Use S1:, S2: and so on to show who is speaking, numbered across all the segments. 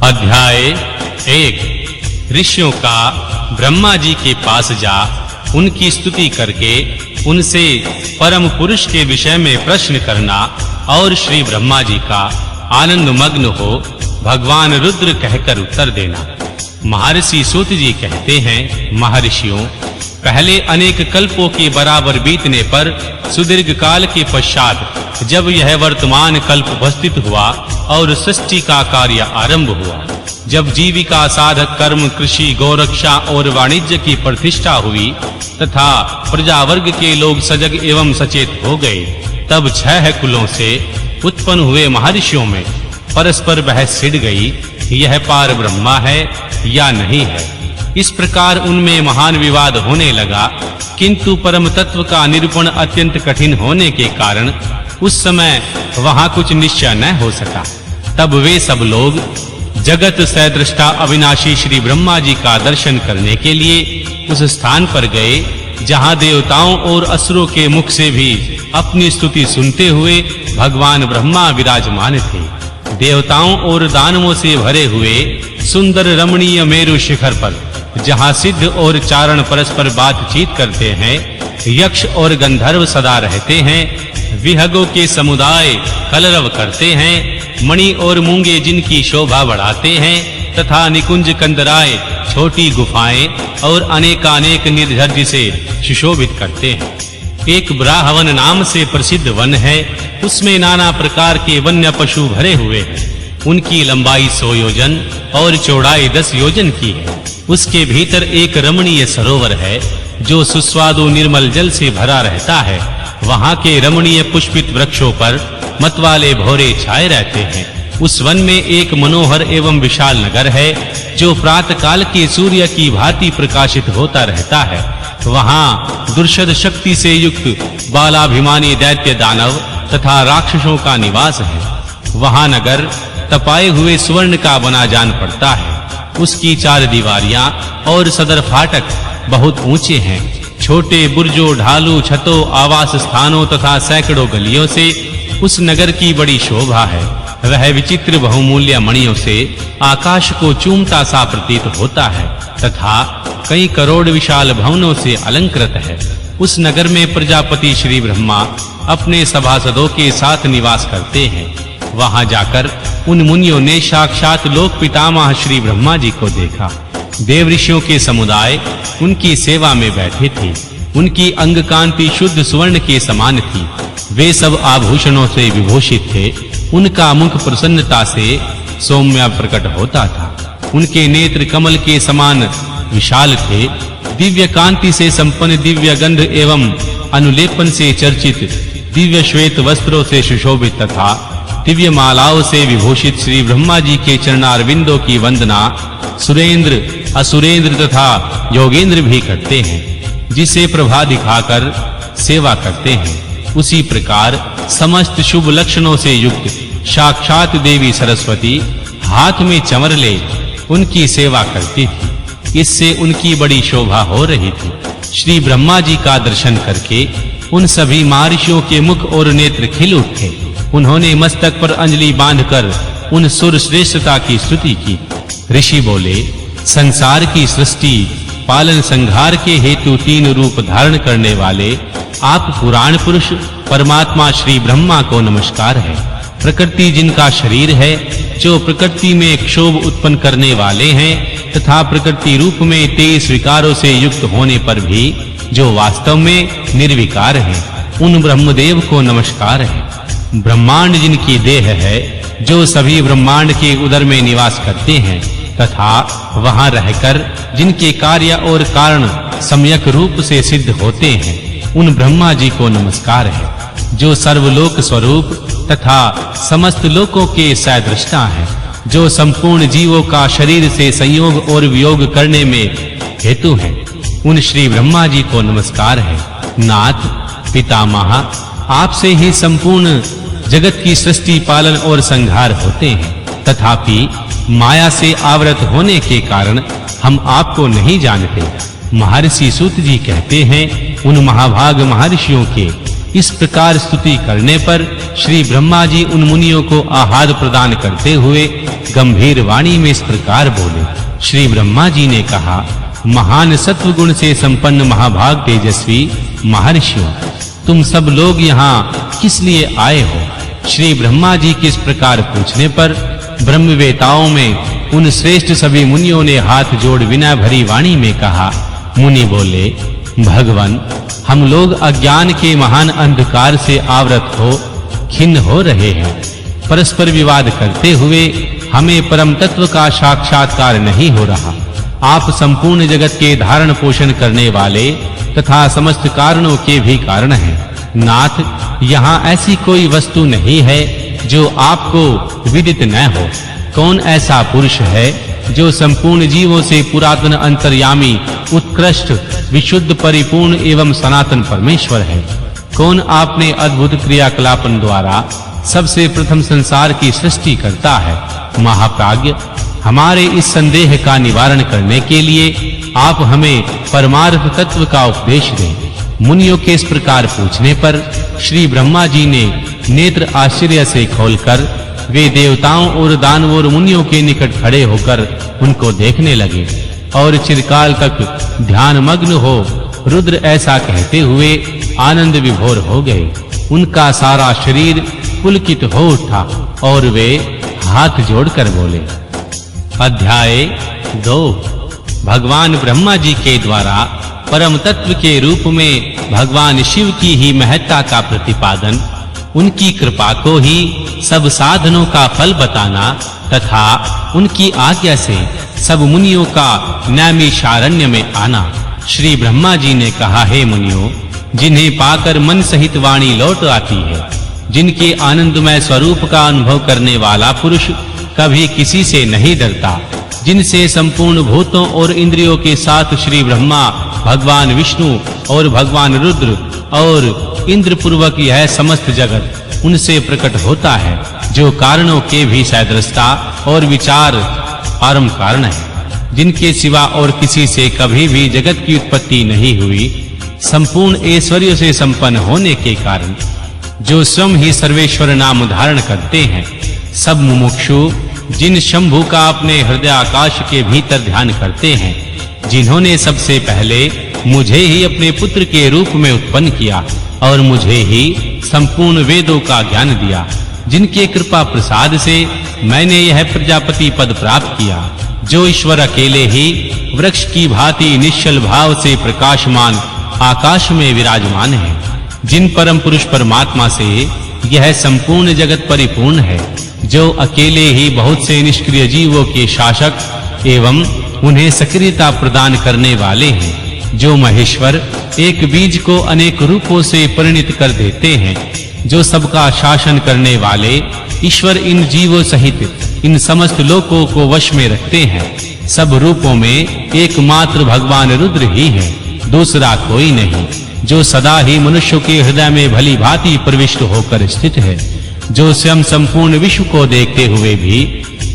S1: अध्याय 1। ऋषियों का ब्रह्मा जी के पास जा उनकी स्तुति करके उनसे परम पुरुष के विषय में प्रश्न करना और श्री ब्रह्मा जी का आनंद मग्न हो भगवान रुद्र कहकर उत्तर देना। महर्षि सूत जी कहते हैं, महर्षियों, पहले अनेक कल्पों के बराबर बीतने पर सुदीर्घ काल के पश्चात जब यह वर्तमान कल्प उपस्थित हुआ और सृष्टि का कार्य आरंभ हुआ, जब जीविका साधक कर्म, कृषि, गौरक्षा और वाणिज्य की प्रतिष्ठा हुई तथा प्रजा वर्ग के लोग सजग एवं सचेत हो गए, तब 6 कुलों से उत्पन्न हुए महर्षियों में परस्पर बहस छिड़ गई, यह पार ब्रह्मा है या नहीं है। इस प्रकार उनमें महान विवाद होने लगा, किंतु परम तत्व का निरूपण अत्यंत कठिन होने के कारण उस समय वहां कुछ निश्चय न हो सका। तब वे सब लोग जगत सदृष्टा अविनाशी श्री ब्रह्मा जी का दर्शन करने के लिए उस स्थान पर गए जहां देवताओं और असुरों के मुख से भी अपनी स्तुति सुनते हुए भगवान ब्रह्मा विराजमान थे। देवताओं और दानवों से भरे हुए सुंदर रमणीय मेरु शिखर पर जहां सिद्ध और चारण परस्पर बातचीत करते हैं, यक्ष और गंधर्व सदा रहते हैं, विहगों के समुदाय कलरव करते हैं, मणि और मूंगे जिनकी शोभा बढ़ाते हैं तथा निकुंज कंदराय छोटी गुफाएं और अनेकानेक निर्झर से सुशोभित करते हैं। एक ब्राह्मण नाम से प्रसिद्ध वन है, उसमें नाना प्रकार के वन्य पशु भरे हुए हैं। उनकी लंबाई 100 योजन और चौड़ाई 10 योजन की है। उसके भीतर एक रमणीय सरोवर है जो सुस्वादु निर्मल जल से भरा रहता है। वहां के रमणीय पुष्पित वृक्षों पर मतवाले भौरे छाए रहते हैं। उस वन में एक मनोहर एवं विशाल नगर है जो प्रातः काल के सूर्य की भांति प्रकाशित होता रहता है। वहां दुर्शद शक्ति से युक्त बालाभिमानी दैत्य दानव तथा राक्षसों का निवास है। वहां नगर तपाए हुए स्वर्ण का बना जान पड़ता है। उसकी 4 दीवारियां और सदर फाटक बहुत ऊंचे हैं। छोटे बुर्जों, ढालू छतों, आवास स्थानों तथा सैकड़ों गलियों से उस नगर की बड़ी शोभा है। वह विचित्र बहुमूल्य मणियों से आकाश को चूमता सा प्रतीत होता है तथा कई करोड़ विशाल भवनों से अलंकृत है। उस नगर में प्रजापति श्री ब्रह्मा अपने सभासदों के साथ निवास करते हैं। वहां जाकर उन मुनियों ने साक्षात लोक पितामह श्री ब्रह्मा जी को देखा। देव ऋषियों के समुदाय उनकी सेवा में बैठे थे। उनकी अंग कांति शुद्ध स्वर्ण के समान थी। वे सब आभूषणों से विभूषित थे। उनका मुख प्रसन्नता से सौम्य प्रकट होता था। उनके नेत्र कमल के समान विशाल थे। दिव्य कांति से संपन्न, दिव्य गंध एवं अनुलेपन से चर्चित, दिव्य श्वेत वस्त्रों से सुशोभित तथा दिव्य मालाओं से विभूषित श्री ब्रह्मा जी के चरणारविंदों की वंदना सुरेंद्र, असुरेंद्र तथा योगेंद्र भी करते हैं, जिसे प्रभा दिखाकर सेवा करते हैं। उसी प्रकार समस्त शुभ लक्षणों से युक्त साक्षात देवी सरस्वती हाथ में चमर ले उनकी सेवा करती थी। इससे उनकी बड़ी शोभा हो रही थी। श्री ब्रह्मा जी का दर्शन करके उन सभी महर्षियों के मुख और नेत्र खिल उठे। उन्होंने मस्तक पर अंजलि बांधकर उन सुर श्रेष्ठता की स्तुति की। ऋषि बोले, संसार की सृष्टि, पालन, संहार के हेतु 3 रूप धारण करने वाले आप पुराण पुरुष परमात्मा श्री ब्रह्मा को नमस्कार है। प्रकृति जिनका शरीर है, जो प्रकृति में क्षोभ उत्पन्न करने वाले हैं तथा प्रकृति रूप में 23 विकारों से युक्त होने पर भी जो वास्तव में निर्विकार हैं, उन ब्रह्मदेव को नमस्कार है। ब्रह्मांड जिनकी देह है, जो सभी ब्रह्मांड के उदर में निवास करते हैं तथा वहां रहकर जिनके कार्य और कारण सम्यक रूप से सिद्ध होते हैं, उन ब्रह्मा जी को नमस्कार है। जो सर्वलोक स्वरूप तथा समस्त लोकों के सदृष्टा हैं, जो संपूर्ण जीवों का शरीर से संयोग और वियोग करने में हेतु हैं, उन श्री ब्रह्मा जी को नमस्कार है। नाथ, पितामह, आपसे ही संपूर्ण जगत की सृष्टि, पालन और संहार होते हैं। तथापि माया से आवृत होने के कारण हम आपको नहीं जानते। महर्षि सूत जी कहते हैं, उन महाभाग महर्षियों के इस प्रकार स्तुति करने पर श्री ब्रह्मा जी उन मुनियों को आहार प्रदान करते हुए गंभीर वाणी में इस प्रकार बोले। श्री ब्रह्मा जी ने कहा, महान सत्व गुण से संपन्न महाभाग तेजस्वी महर्षियों, तुम सब लोग यहाँ किस लिए आए हो? श्री ब्रह्मा जी के इस प्रकार पूछने पर ब्रह्मवेताओं में उन श्रेष्ठ सभी मुनियों ने हाथ जोड़ विनय भरी वाणी में कहा। मुनि बोले, भगवान, हम लोग अज्ञान के महान अंधकार से आवृत हो खिन्न हो रहे हैं। परस्पर विवाद करते हुए हमें परम तत्व का साक्षात्कार नहीं हो रहा। आप संपूर्ण जगत के धारण पोषण करने वाले तथा समस्त कारणों के भी कारण हैं। नाथ, यहाँ ऐसी कोई वस्तु नहीं है जो आपको विदित न हो। कौन ऐसा पुरुष है जो संपूर्ण जीवों से पुरातन अंतर्यामी उत्कृष्ट विशुद्ध परिपूर्ण एवं सनातन परमेश्वर है? कौन आपने अद्भुत क्रियाकलापन द्वारा सबसे प्रथम संसार की सृष्टि करता है? महाप्राज्ञ, हमारे इस संदेह का निवारण करने के लिए आप हमें परमार्थ तत्व का उपदेश दें। मुनियों के इस प्रकार पूछने पर श्री ब्रह्मा जी ने नेत्र आश्चर्य से खोलकर वे देवताओं और दानवों और मुनियों के निकट खड़े होकर उनको देखने लगे और चिरकाल तक ध्यान मग्न हो रुद्र ऐसा कहते हुए आनंद विभोर हो गए। उनका सारा शरीर पुलकित हो उठा और वे हाथ जोड़कर बोले। अध्याय 2। भगवान ब्रह्मा जी के द्वारा परम तत्व के रूप में भगवान शिव की ही महत्ता का प्रतिपादन, उनकी कृपा को ही सब साधनों का फल बताना तथा उनकी आज्ञा से सब मुनियों का नैमिषारण्य में आना। श्री ब्रह्मा जी ने कहा, हे मुनियों, जिन्हें पाकर मन सहित वाणी लौट आती है, जिनके आनंदमय स्वरूप का अनुभव करने वाला पुरुष कभी किसी से नहीं डरता, जिनसे संपूर्ण भूतों और इंद्रियों के साथ श्री ब्रह्मा, भगवान विष्णु और भगवान रुद्र और इंद्र पूर्वक यह समस्त जगत उनसे प्रकट होता है, जो कारणों के भी सदृशता और विचार परम कारण है, जिनके सिवा और किसी से कभी भी जगत की उत्पत्ति नहीं हुई, संपूर्ण ऐश्वर्य से संपन्न होने के कारण, जो स्वयं ही सर्वेश्वर नाम धारण करते हैं, सब मुमुक्षु जिन शंभु का अपने हृदय आकाश के भीतर ध्यान करते हैं, जिन्होंने सबसे पहले मुझे ही अपने पुत्र के रूप में उत्पन्न किया और मुझे ही संपूर्ण वेदों का ज्ञान दिया, जिनके कृपा प्रसाद से मैंने यह प्रजापति पद प्राप्त किया, जो ईश्वर अकेले ही वृक्ष की भांति निश्चल भाव से प्रकाशमान आकाश में विराजमान है, जिन परम पुरुष परमात्मा से यह संपूर्ण जगत परिपूर्ण है, जो अकेले ही बहुत से निष्क्रिय जीवों के शासक एवं उन्हें सक्रियता प्रदान करने वाले हैं, जो महेश्वर एक बीज को अनेक रूपों से परिणित कर देते हैं, जो सबका शासन करने वाले ईश्वर इन जीवों सहित इन समस्त लोकों को वश में रखते हैं। सब रूपों में एकमात्र भगवान रुद्र ही है, दूसरा कोई नहीं, जो सदा ही मनुष्यों के हृदय में भली भांति प्रविष्ट होकर स्थित है, जो स्वयं संपूर्ण विश्व को देखते हुए भी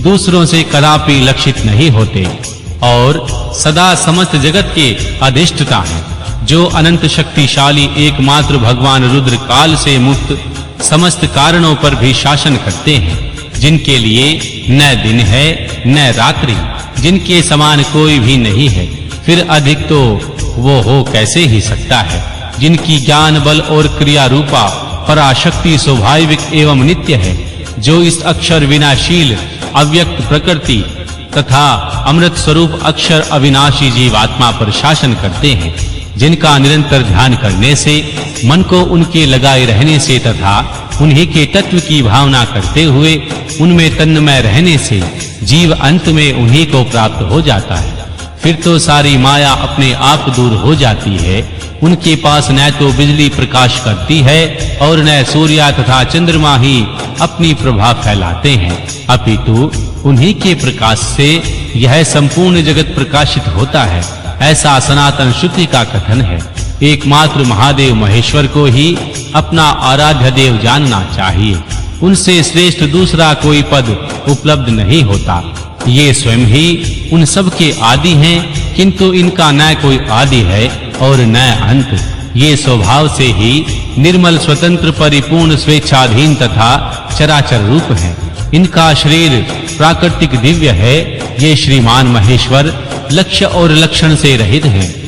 S1: दूसरों से कदापि लक्षित नहीं होते और सदा समस्त जगत के अधिष्ठाता हैं, जो अनंत शक्तिशाली एकमात्र भगवान रुद्र काल से मुक्त समस्त कारणों पर भी शासन करते हैं, जिनके लिए न दिन है न रात्रि, जिनके समान कोई भी नहीं है, फिर अधिक तो वो हो कैसे ही सकता है, जिनकी ज्ञान बल और क्रिया रूपा पराशक्ति स्वाभाविक एवं नित्य है, जो इस अक्षर विनाशील अव्यक्त प्रकृति तथा अमृत स्वरूप अक्षर अविनाशी जीवात्मा पर शासन करते हैं, जिनका निरंतर ध्यान करने से, मन को उनके लगाए रहने से तथा उन्हीं के तत्व की भावना करते हुए उनमें तन्मय रहने से जीव अंत में उन्हीं को प्राप्त हो जाता है। फिर तो सारी माया अपने आप दूर हो जाती है, उनके पास न तो बिजली प्रकाश करती है और न सूर्य तथा चंद्रमा ही अपनी प्रभा फैलाते हैं, अपितु उन्हीं के प्रकाश से यह संपूर्ण जगत प्रकाशित होता है, ऐसा सनातन श्रुति का कथन है। एकमात्र महादेव महेश्वर को ही अपना आराध्य देव जानना चाहिए, उनसे श्रेष्ठ दूसरा कोई पद उपलब्ध नहीं होता। ये स्वयं ही उन सब के आदि हैं, किंतु इनका न कोई आदि है और न अंत। ये स्वभाव से ही निर्मल स्वतंत्र परिपूर्ण स्वेच्छाधीन तथा चराचर रूप हैं। इनका शरीर प्राकृतिक दिव्य है। ये श्रीमान महेश्वर लक्ष्य और लक्षण से रहित हैं।